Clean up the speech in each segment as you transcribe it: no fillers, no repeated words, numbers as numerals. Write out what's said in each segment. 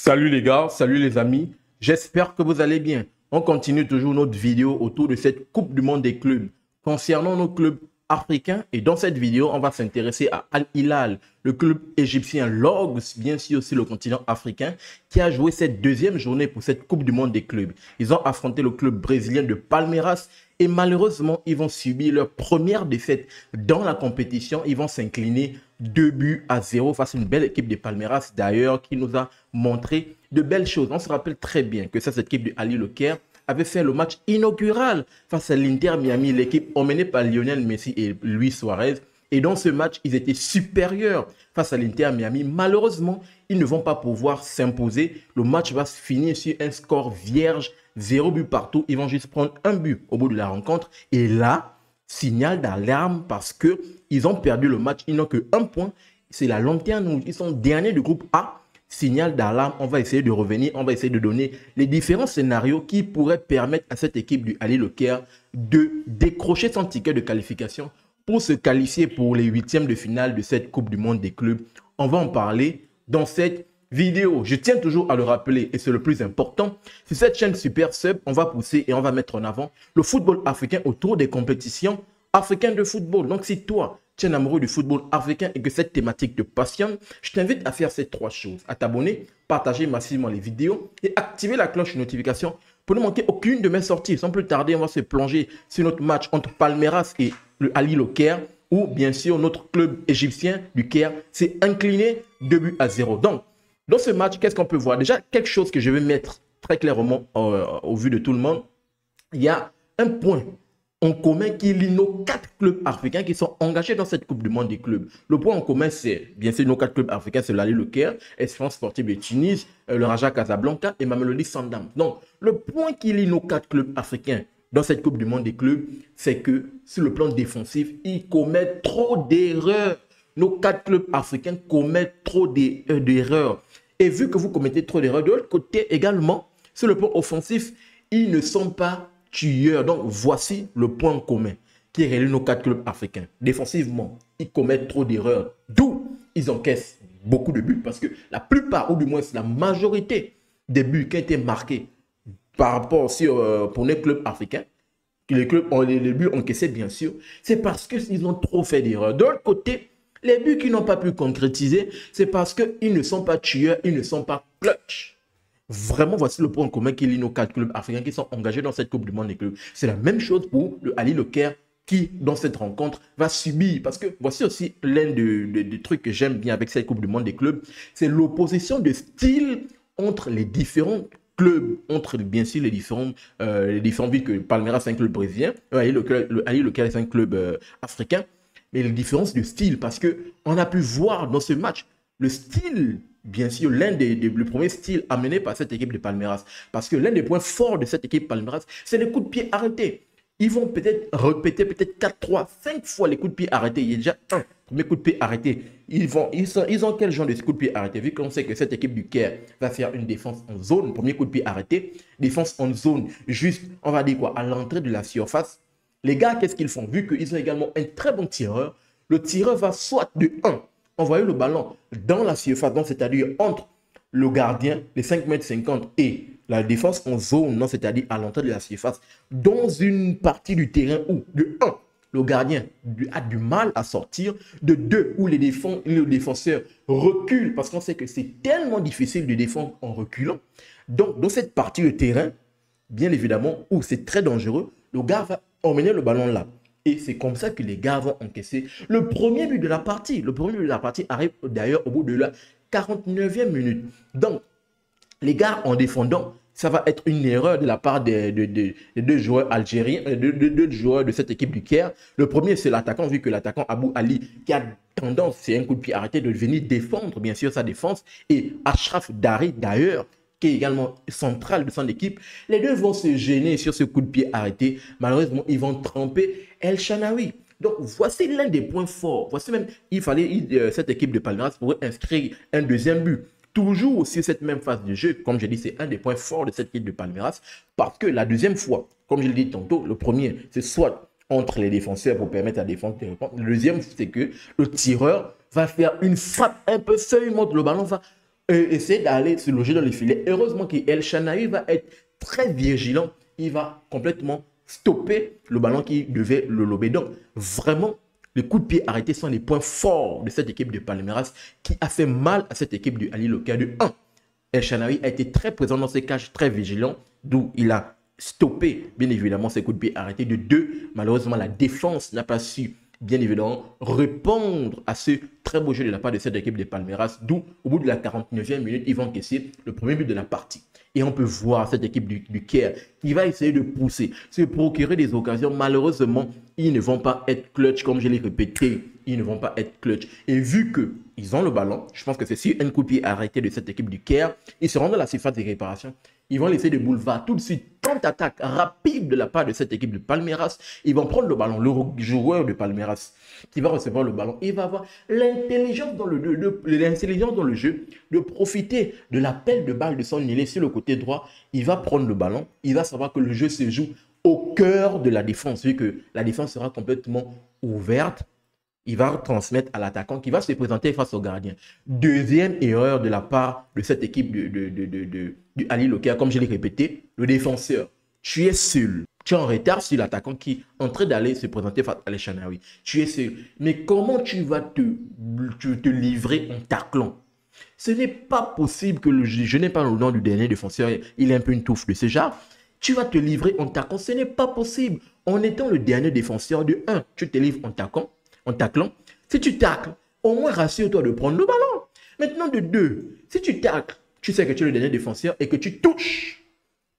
Salut les gars, salut les amis, j'espère que vous allez bien. On continue toujours notre vidéo autour de cette Coupe du Monde des clubs. Concernant nos clubs africains, et dans cette vidéo, on va s'intéresser à Al Hilal, le club égyptien Logos, bien sûr aussi le continent africain, qui a joué cette deuxième journée pour cette Coupe du Monde des clubs. Ils ont affronté le club brésilien de Palmeiras et malheureusement, ils vont subir leur première défaite dans la compétition. Ils vont s'incliner 2-0 face à une belle équipe de Palmeiras, d'ailleurs, qui nous a montré de belles choses. On se rappelle très bien que cette équipe de Ali Le Caire avait fait le match inaugural face à l'Inter Miami, l'équipe emmenée par Lionel Messi et Luis Suarez. Et dans ce match, ils étaient supérieurs face à l'Inter Miami. Malheureusement, ils ne vont pas pouvoir s'imposer. Le match va se finir sur un score vierge, 0 but partout. Ils vont juste prendre un but au bout de la rencontre. Et là, signal d'alarme parce qu'ils ont perdu le match. Ils n'ont que 1 point. C'est la lanterne. Ils sont derniers du groupe A. Signal d'alarme, on va essayer de revenir, on va essayer de donner les différents scénarios qui pourraient permettre à cette équipe du Ali Le Caire de décrocher son ticket de qualification pour se qualifier pour les huitièmes de finale de cette Coupe du Monde des clubs. On va en parler dans cette vidéo. Je tiens toujours à le rappeler et c'est le plus important. Sur cette chaîne Super Sub, on va pousser et on va mettre en avant le football africain autour des compétitions africaines de football. Donc si toi, tu es un amoureux du football africain et que cette thématique te passionne, je t'invite à faire ces 3 choses. À t'abonner, partager massivement les vidéos et activer la cloche de notification pour ne manquer aucune de mes sorties. Sans plus tarder, on va se plonger sur notre match entre Palmeiras et le Ali Le Caire, où bien sûr notre club égyptien du Caire s'est incliné 2-0. Donc, dans ce match, qu'est-ce qu'on peut voir? Déjà, quelque chose que je vais mettre très clairement au vu de tout le monde, il y a un point en commun qui lie nos 4 clubs africains qui sont engagés dans cette Coupe du Monde des clubs. Le point en commun, c'est bien sûr nos 4 clubs africains, c'est l'Ali Le Caire, Espérance Sportive de Tunis, le Raja Casablanca et Mamelodi Sundowns. Donc, le point qui lie nos 4 clubs africains dans cette Coupe du Monde des clubs, c'est que sur le plan défensif, ils commettent trop d'erreurs. Nos 4 clubs africains commettent trop d'erreurs. Et vu que vous commettez trop d'erreurs, de l'autre côté également, sur le plan offensif, ils ne sont pas tueurs. Donc, voici le point commun qui relie nos 4 clubs africains. Défensivement, ils commettent trop d'erreurs. D'où ils encaissent beaucoup de buts parce que la plupart, ou du moins la majorité des buts qui ont été marqués par rapport pour les clubs africains, les buts encaissés bien sûr, c'est parce qu'ils ont trop fait d'erreurs. De l'autre côté, les buts qu'ils n'ont pas pu concrétiser, c'est parce qu'ils ne sont pas tueurs, ils ne sont pas clutch. Vraiment, voici le point commun qui lie nos 4 clubs africains qui sont engagés dans cette Coupe du Monde des clubs. C'est la même chose pour le Ali Le Caire qui, dans cette rencontre, va subir. Parce que voici aussi l'un des trucs que j'aime bien avec cette Coupe du Monde des clubs, c'est l'opposition de style entre les différents clubs, entre bien sûr les différents villes que Palmeiras c'est un club brésilien, le Ali Le Caire c'est un club africain, mais les différences de style parce qu'on a pu voir dans ce match le style. Bien sûr, le premier style amené par cette équipe de Palmeiras. Parce que l'un des points forts de cette équipe Palmeiras, c'est les coups de pied arrêtés. Ils vont peut-être répéter 4, 3, 5 fois les coups de pied arrêtés. Il y a déjà un premier coup de pied arrêté. Ils ont quel genre de coup de pied arrêté? Vu qu'on sait que cette équipe du Caire va faire une défense en zone, premier coup de pied arrêté, défense en zone, juste, on va dire quoi, à l'entrée de la surface. Les gars, qu'est-ce qu'ils font? Vu qu'ils ont également un très bon tireur, le tireur va soit de 1, envoyer le ballon dans la surface, c'est-à-dire entre le gardien, les 5,50 m et la défense en zone, c'est-à-dire à l'entrée de la surface, dans une partie du terrain où, de 1, le gardien a du mal à sortir, de 2, où le défenseur recule, parce qu'on sait que c'est tellement difficile de défendre en reculant. Donc, dans cette partie de terrain, bien évidemment, où c'est très dangereux, le gars va emmener le ballon là. Et c'est comme ça que les gars vont encaisser le premier but de la partie. Le premier but de la partie arrive d'ailleurs au bout de la 49e minute. Donc, les gars, en défendant, ça va être une erreur de la part des 2 joueurs algériens, des 2 joueurs de cette équipe du Caire. Le premier, c'est l'attaquant, vu que l'attaquant Abou Ali, qui a tendance, c'est un coup de pied arrêté, de venir défendre, bien sûr, sa défense. Et Achraf Dari, d'ailleurs, qui est également central de son équipe, les deux vont se gêner sur ce coup de pied arrêté. Malheureusement, ils vont tremper El Shanaoui. Donc, voici l'un des points forts. Voici même, cette équipe de Palmeiras pourrait inscrire un deuxième but. Toujours aussi cette même phase de jeu, comme je dis, c'est un des points forts de cette équipe de Palmeiras. Parce que la deuxième fois, comme je l'ai dit tantôt, le premier, c'est soit entre les défenseurs pour permettre à la défense de répondre. Le deuxième, c'est que le tireur va faire une frappe un peu seulement, le ballon va essayer d'aller se loger dans les filets. Heureusement qu'El Shanaoui va être très vigilant. Il va complètement stopper le ballon qui devait le lober. Donc, vraiment, les coups de pied arrêtés sont les points forts de cette équipe de Palmeiras qui a fait mal à cette équipe du Ali Lokia. De 1, El Shanaoui a été très présent dans ses cages, très vigilant, d'où il a stoppé, bien évidemment, ses coups de pied arrêtés. De 2, malheureusement, la défense n'a pas su, bien évidemment, répondre à ce très beau jeu de la part de cette équipe de Palmeiras, d'où, au bout de la 49e minute, ils vont encaisser le premier but de la partie. Et on peut voir cette équipe du Caire qui va essayer de pousser, se procurer des occasions. Malheureusement, ils ne vont pas être clutch, comme je l'ai répété. Ils ne vont pas être clutch. Et vu qu'ils ont le ballon, je pense que c'est sur un coup de pied arrêté de cette équipe du Caire, ils seront dans la surface de réparation. Ils vont laisser des boulevards tout de suite. Contre-attaque rapide de la part de cette équipe de Palmeiras. Ils vont prendre le ballon. Le joueur de Palmeiras qui va recevoir le ballon, il va avoir l'intelligence dans le jeu de profiter de l'appel de balle de son ailier sur le côté droit. Il va prendre le ballon. Il va savoir que le jeu se joue au cœur de la défense, vu que la défense sera complètement ouverte. Il va transmettre à l'attaquant qui va se présenter face au gardien. Deuxième erreur de la part de cette équipe du Ali Lokia, comme je l'ai répété, le défenseur. Tu es seul. Tu es en retard sur l'attaquant qui est en train d'aller se présenter face à El Shanaoui. Tu es seul. Mais comment tu vas te livrer en taclant? Ce n'est pas possible que je n'ai pas le nom du dernier défenseur. Il est un peu une touffe de ce genre. Tu vas te livrer en taclant. Ce n'est pas possible. En étant le dernier défenseur de 1, tu te livres en taclant. Si tu tacles, au moins rassure-toi de prendre le ballon. Maintenant, de 2, si tu tacles, tu sais que tu es le dernier défenseur et que tu touches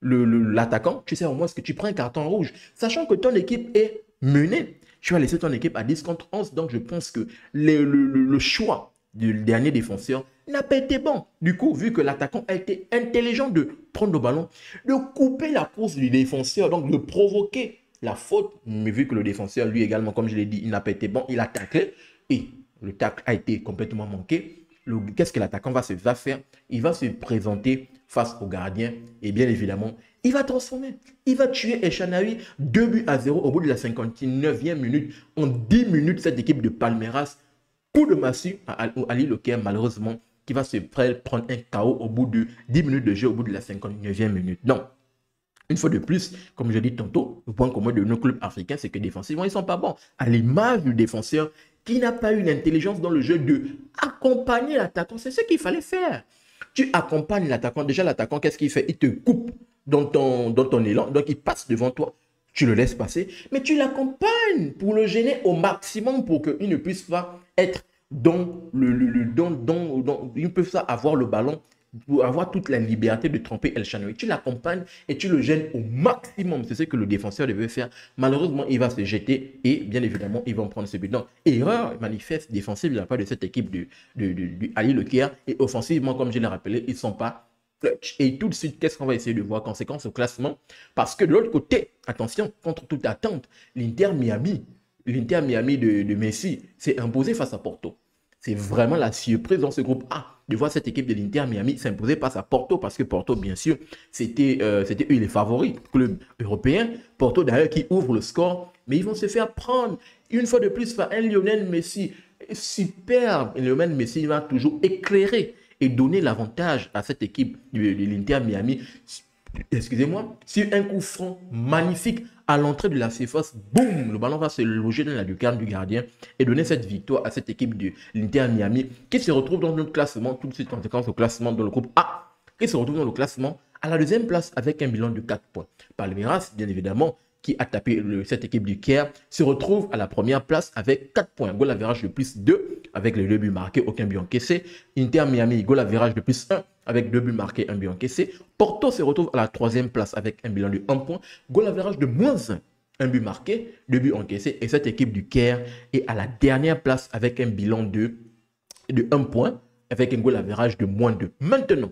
l'attaquant, tu sais au moins que tu prends un carton rouge. Sachant que ton équipe est menée, tu vas laisser ton équipe à 10 contre 11. Donc, je pense que le choix du dernier défenseur n'a pas été bon. Du coup, vu que l'attaquant a été intelligent de prendre le ballon, de couper la course du défenseur, donc de provoquer la faute, mais vu que le défenseur, lui également, comme je l'ai dit, il n'a pas été bon, il a taclé et le tacle a été complètement manqué. Qu'est-ce que l'attaquant va faire? Il va se présenter face au gardien et bien évidemment, il va transformer. Il va tuer El Shanaoui 2-0 au bout de la 59e minute. En 10 minutes, cette équipe de Palmeiras, coup de massue à Ali Lokia, malheureusement, qui va se prendre un KO au bout de 10 minutes de jeu, au bout de la 59e minute. Donc, une fois de plus, comme je l'ai dit tantôt, le point commun de nos clubs africains, c'est que défensivement, ils ne sont pas bons. À l'image du défenseur qui n'a pas eu l'intelligence dans le jeu de accompagner l'attaquant. C'est ce qu'il fallait faire. Tu accompagnes l'attaquant. Déjà, l'attaquant, qu'est-ce qu'il fait? Il te coupe dans ton élan. Donc, il passe devant toi. Tu le laisses passer. Mais tu l'accompagnes pour le gêner au maximum pour qu'il ne puisse pas être dans il ne peut pas avoir le ballon pour avoir toute la liberté de tromper El Shanaoui. Tu l'accompagnes et tu le gênes au maximum. C'est ce que le défenseur devait faire. Malheureusement, il va se jeter et bien évidemment, ils vont prendre ce but. Donc, erreur manifeste défensive de la part de cette équipe du Ali Lokia. Et offensivement, comme je l'ai rappelé, ils ne sont pas clutch. Et tout de suite, qu'est-ce qu'on va essayer de voir? Conséquence au classement. Parce que de l'autre côté, attention, contre toute attente, l'Inter Miami de Messi s'est imposé face à Porto. C'est vraiment la surprise dans ce groupe A de voir cette équipe de l'Inter Miami s'imposer face à Porto parce que Porto, bien sûr, c'était eux les favoris, club européen. Porto, d'ailleurs, qui ouvre le score, mais ils vont se faire prendre une fois de plus par un Lionel Messi superbe. Et Lionel Messi va toujours éclairer et donner l'avantage à cette équipe de l'Inter Miami. Excusez-moi, sur un coup franc magnifique à l'entrée de la surface, boum, le ballon va se loger dans la lucarne du gardien et donner cette victoire à cette équipe de l'Inter Miami qui se retrouve dans notre classement, tout de suite en séquence au classement dans le groupe A, qui se retrouve dans le classement à la deuxième place avec un bilan de 4 points. Palmeiras, bien évidemment, qui a tapé cette équipe du Caire, se retrouve à la première place avec 4 points. Goal average de plus 2 avec les 2 buts marqués, aucun but encaissé. Inter Miami, goal average de plus 1 avec 2 buts marqués, 1 but encaissé. Porto se retrouve à la troisième place avec un bilan de 1 point. Goal average de moins 1 but marqué, 2 buts encaissés. Et cette équipe du Caire est à la dernière place avec un bilan de 1 point avec un goal average de moins 2. Maintenant,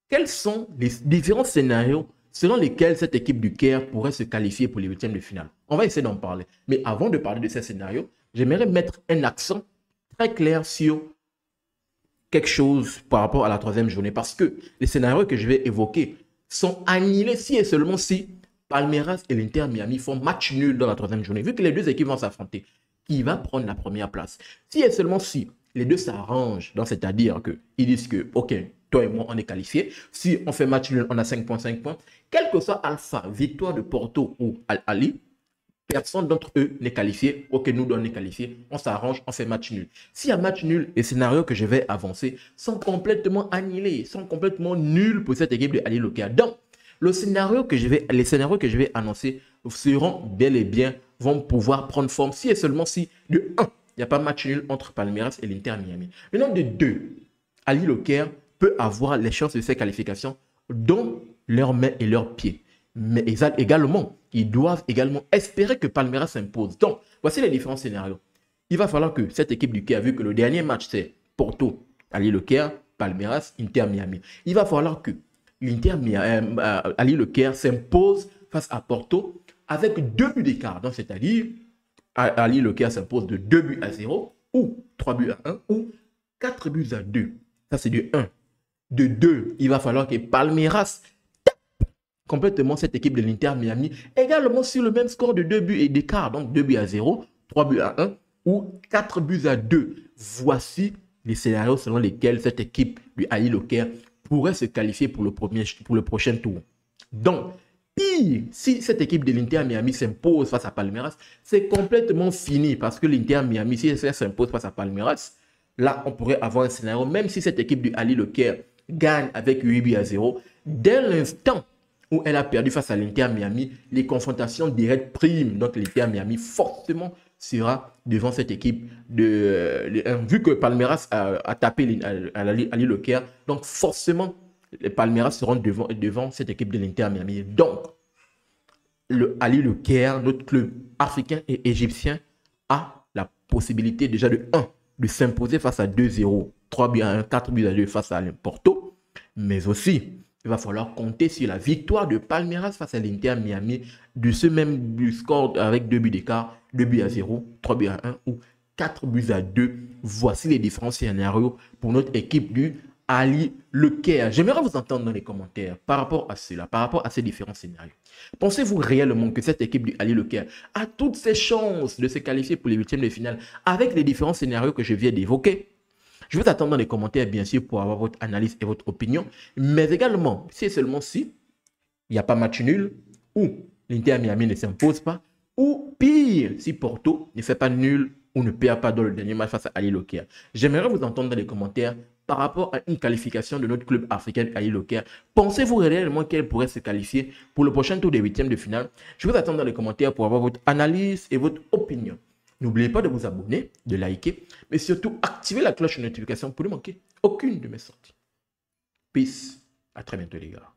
quels sont les différents scénarios selon lesquels cette équipe du Caire pourrait se qualifier pour les huitièmes de finale? On va essayer d'en parler. Mais avant de parler de ces scénarios, j'aimerais mettre un accent très clair sur quelque chose par rapport à la troisième journée. Parce que les scénarios que je vais évoquer sont annulés si et seulement si Palmeiras et l'Inter Miami font match nul dans la troisième journée. Vu que les deux équipes vont s'affronter, qui va prendre la première place? Si et seulement si les deux s'arrangent, c'est-à-dire qu'ils disent que, ok, toi et moi, on est qualifiés. Si on fait match nul, on a 5 points, 5 points. Quel que soit Alpha, victoire de Porto ou Al-Ali, personne d'entre eux n'est qualifié. Ok, nous, on est qualifiés. On s'arrange, on fait match nul. S'il y a match nul, les scénarios que je vais avancer sont complètement annihilés, sont complètement nuls pour cette équipe de Ali Lokia. Donc, les scénarios que je vais annoncer seront bel et bien, vont pouvoir prendre forme si et seulement si, de 1, il n'y a pas match nul entre Palmeiras et l'Inter Miami. Maintenant, de 2, Ali Lokia peut avoir les chances de ces qualifications dans leurs mains et leurs pieds. Mais également, ils doivent également espérer que Palmeiras s'impose. Donc, voici les différents scénarios. Il va falloir que cette équipe du Caire, vu que le dernier match, c'est Porto, Ali Le Caire, Palmeiras, Inter Miami. Il va falloir que Ali Le Caire s'impose face à Porto avec 2 buts d'écart. Donc, c'est-à-dire, Ali Le Caire s'impose de 2 buts à 0 ou 3 buts à 1 ou 4 buts à 2. Ça, c'est du 1. De 2, il va falloir que Palmeiras complètement cette équipe de l'Inter Miami, également sur le même score de 2 buts et d'écart, donc 2 buts à 0, 3 buts à 1 ou 4 buts à 2. Voici les scénarios selon lesquels cette équipe du Ali Le Caire pourrait se qualifier pour le prochain tour. Donc, pire, si cette équipe de l'Inter Miami s'impose face à Palmeiras, c'est complètement fini parce que l'Inter Miami, si elle s'impose face à Palmeiras, là, on pourrait avoir un scénario, même si cette équipe du Ali Le Caire gagne avec 8 buts à 0, dès l'instant où elle a perdu face à l'Inter Miami, les confrontations directes priment. Donc l'Inter Miami forcément sera devant cette équipe vu que Palmeiras a tapé Ali Le Caire, donc forcément les Palmeiras seront devant cette équipe de l'Inter Miami. Donc le Ali Le Caire, notre club africain et égyptien, a la possibilité déjà de 1 de s'imposer face à 2-0, 3 buts à 1, 4 buts à 2 face à Porto, mais aussi il va falloir compter sur la victoire de Palmeiras face à l'Inter Miami de ce même score avec 2 buts d'écart, 2 buts à 0, 3 buts à 1 ou 4 buts à 2. Voici les différents scénarios pour notre équipe du Ali Le Caire. J'aimerais vous entendre dans les commentaires par rapport à cela, par rapport à ces différents scénarios. Pensez-vous réellement que cette équipe du Ali Le Caire a toutes ses chances de se qualifier pour les huitièmes de finale avec les différents scénarios que je viens d'évoquer? Je vous attends dans les commentaires, bien sûr, pour avoir votre analyse et votre opinion. Mais également, si et seulement si il n'y a pas match nul, ou l'Inter Miami ne s'impose pas, ou pire, si Porto ne fait pas nul ou ne perd pas dans le dernier match face à Ali Le Caire. J'aimerais vous entendre dans les commentaires par rapport à une qualification de notre club africain Ali Le Caire. Pensez-vous réellement qu'elle pourrait se qualifier pour le prochain tour des huitièmes de finale? Je vous attends dans les commentaires pour avoir votre analyse et votre opinion. N'oubliez pas de vous abonner, de liker, mais surtout activer la cloche de notification pour ne manquer aucune de mes sorties. Peace. À très bientôt les gars.